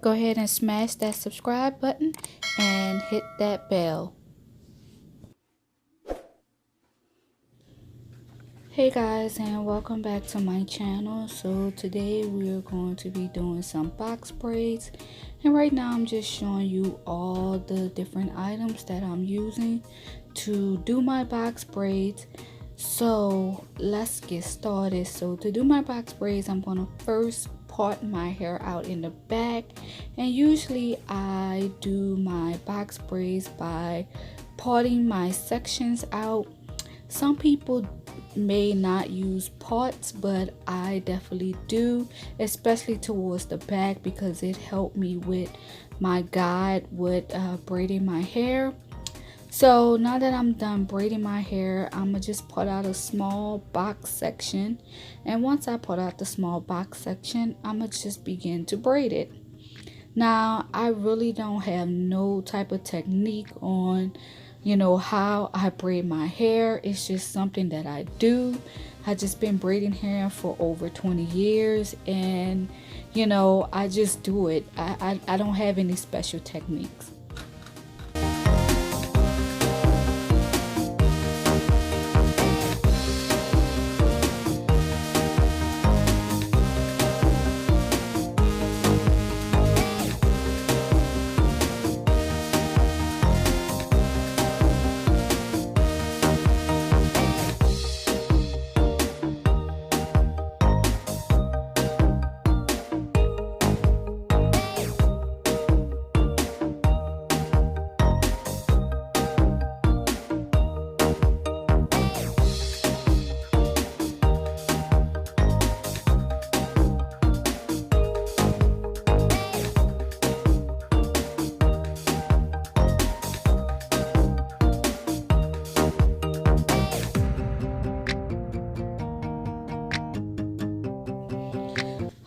go ahead and smash that subscribe button and hit that bell. Hey guys, and welcome back to my channel. So today we are going to be doing some box braids, and right now I'm just showing you all the different items that I'm using to do my box braids. So let's get started. So to do my box braids, I'm going to first part my hair out in the back, and usually I do my box braids by parting my sections out. Some people may not use parts, but I definitely do, especially towards the back, because it helped me with my guide with braiding my hair. So now that I'm done braiding my hair, I'm gonna just put out a small box section, and once I put out the small box section, I'm gonna just begin to braid it. Now I really don't have no type of technique on how I braid my hair. It's just something that I do. I just been braiding hair for over 20 years, and I just do it. I don't have any special techniques.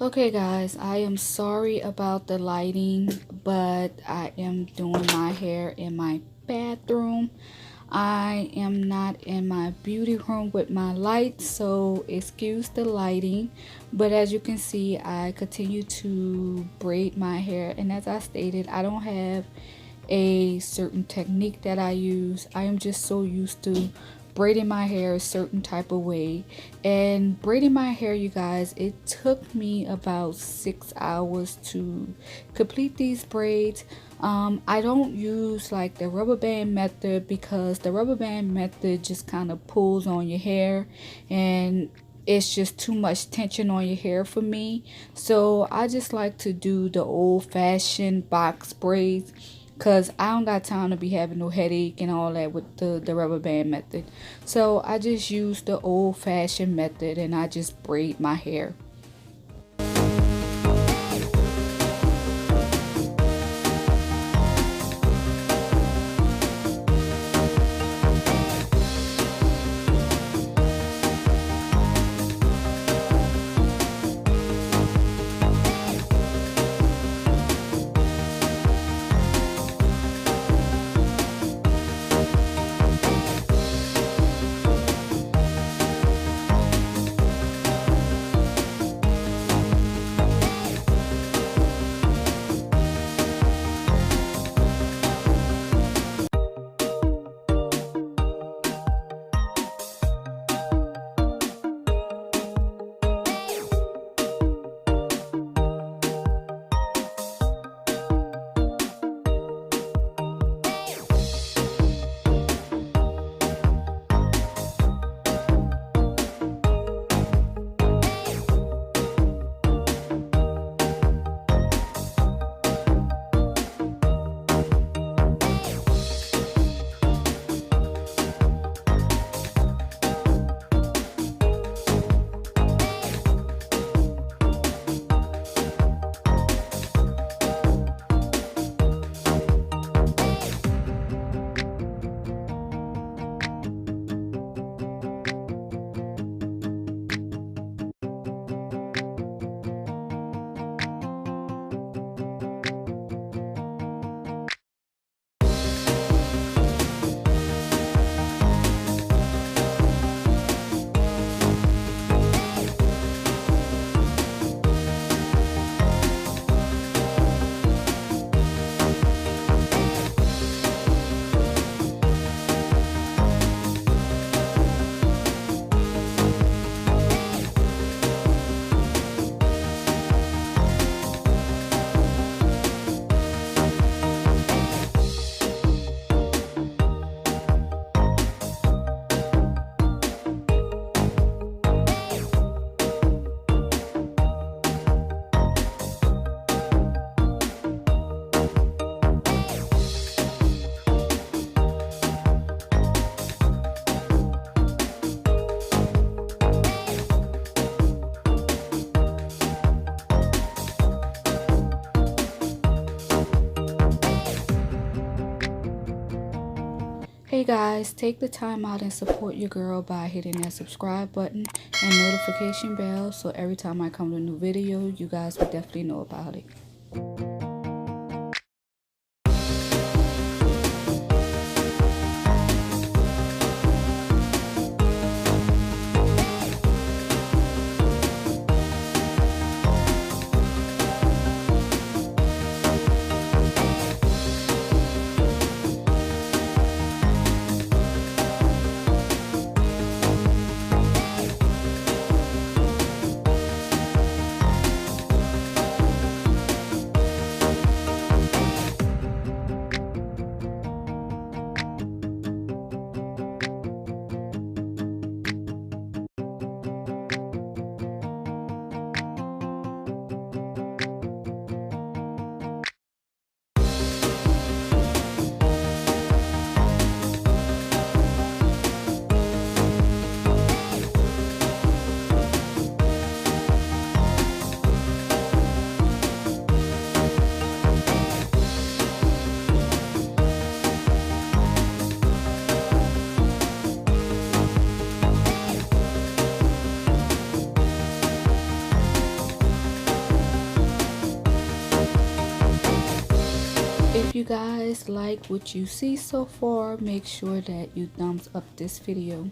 Okay guys, I am sorry about the lighting, but I am doing my hair in my bathroom. I am not in my beauty room with my lights, so excuse the lighting. But as you can see, I continue to braid my hair, and as I stated, I don't have a certain technique that I use. I am just so used to braiding my hair a certain type of way. And braiding my hair, you guys, it took me about 6 hours to complete these braids. I don't use like the rubber band method, because the rubber band method just kind of pulls on your hair, and it's just too much tension on your hair for me. So I just like to do the old-fashioned box braids, because I don't got time to be having no headache and all that with the rubber band method. So I just use the old-fashioned method, and I just braid my hair. Hey guys, take the time out and support your girl by hitting that subscribe button and notification bell so every time I come with a new video, you guys will definitely know about it. If you guys like what you see so far, make sure that you thumbs up this video.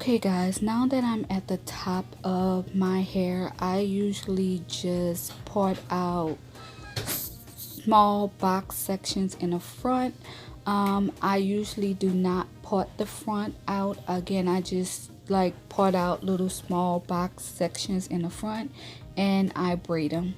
Okay guys, now that I'm at the top of my hair, I usually just part out small box sections in the front. I usually do not part the front out. Again, I just like part out little small box sections in the front and I braid them.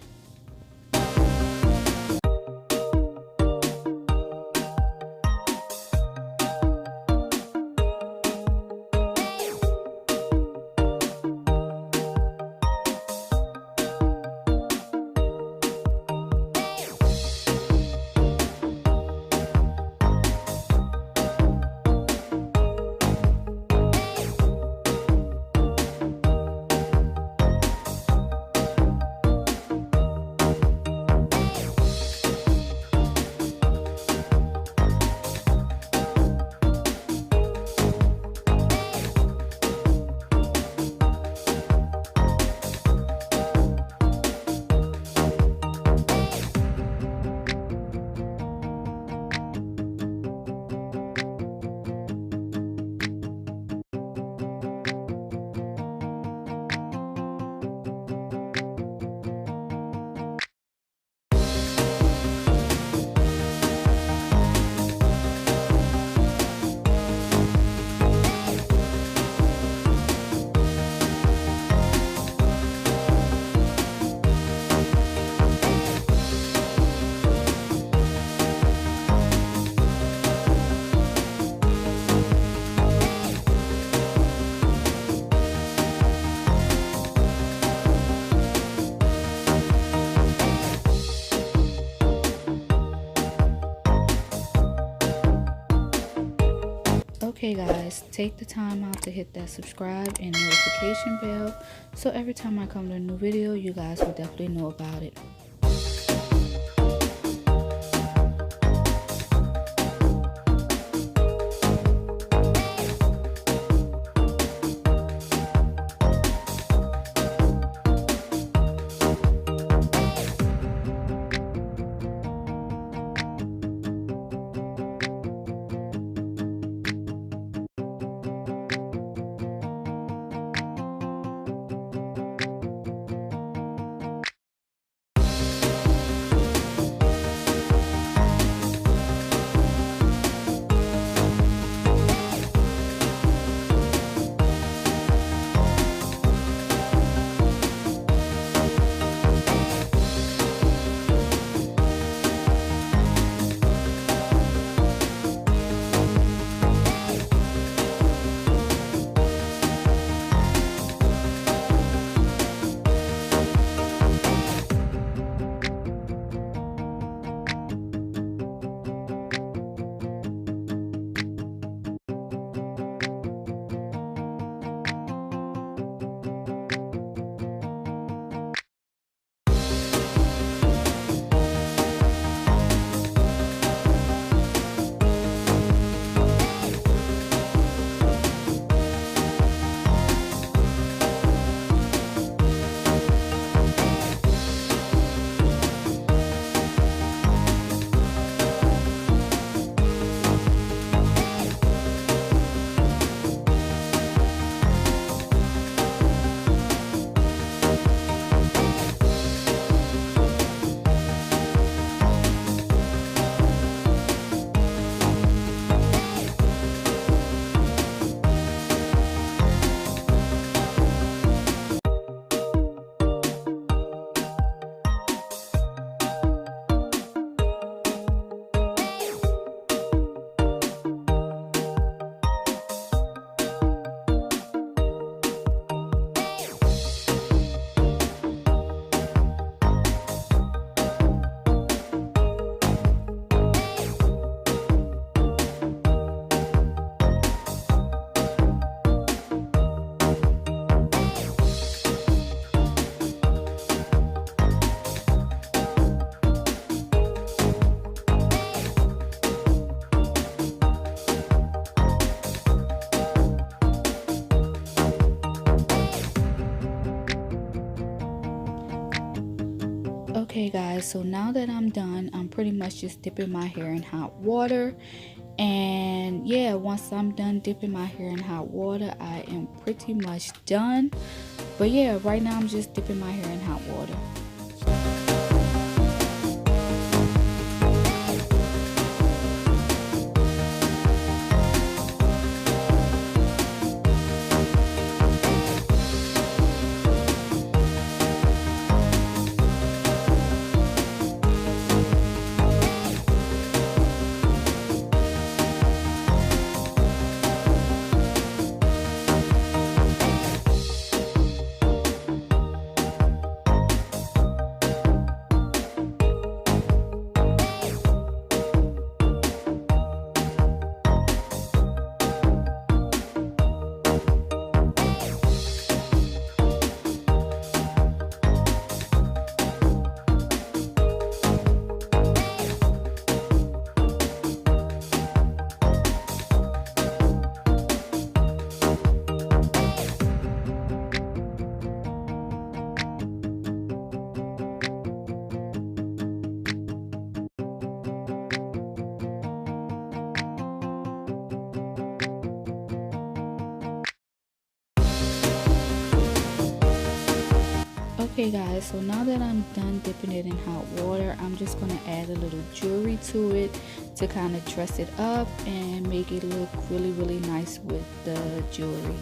Okay guys, take the time out to hit that subscribe and notification bell so every time I come to a new video, you guys will definitely know about it. Okay guys, so now that I'm done, I'm pretty much just dipping my hair in hot water And yeah, once I'm done dipping my hair in hot water, I am pretty much done. But yeah, right now I'm just dipping my hair in hot water. Okay guys, so now that I'm done dipping it in hot water, I'm just going to add a little jewelry to it to kind of dress it up and make it look really nice with the jewelry.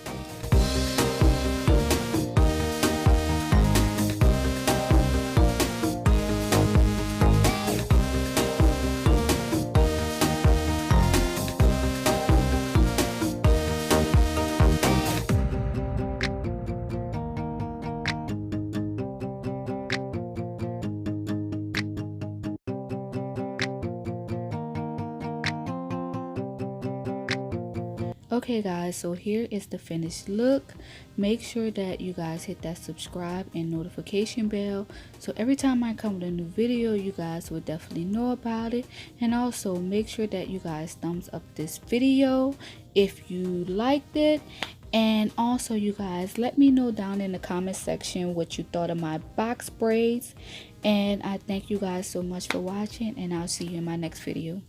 Okay guys, so here is the finished look. Make sure that you guys hit that subscribe and notification bell, so every time I come with a new video, you guys will definitely know about it. And also make sure that you guys thumbs up this video if you liked it. And also you guys, let me know down in the comment section what you thought of my box braids. And I thank you guys so much for watching, and I'll see you in my next video.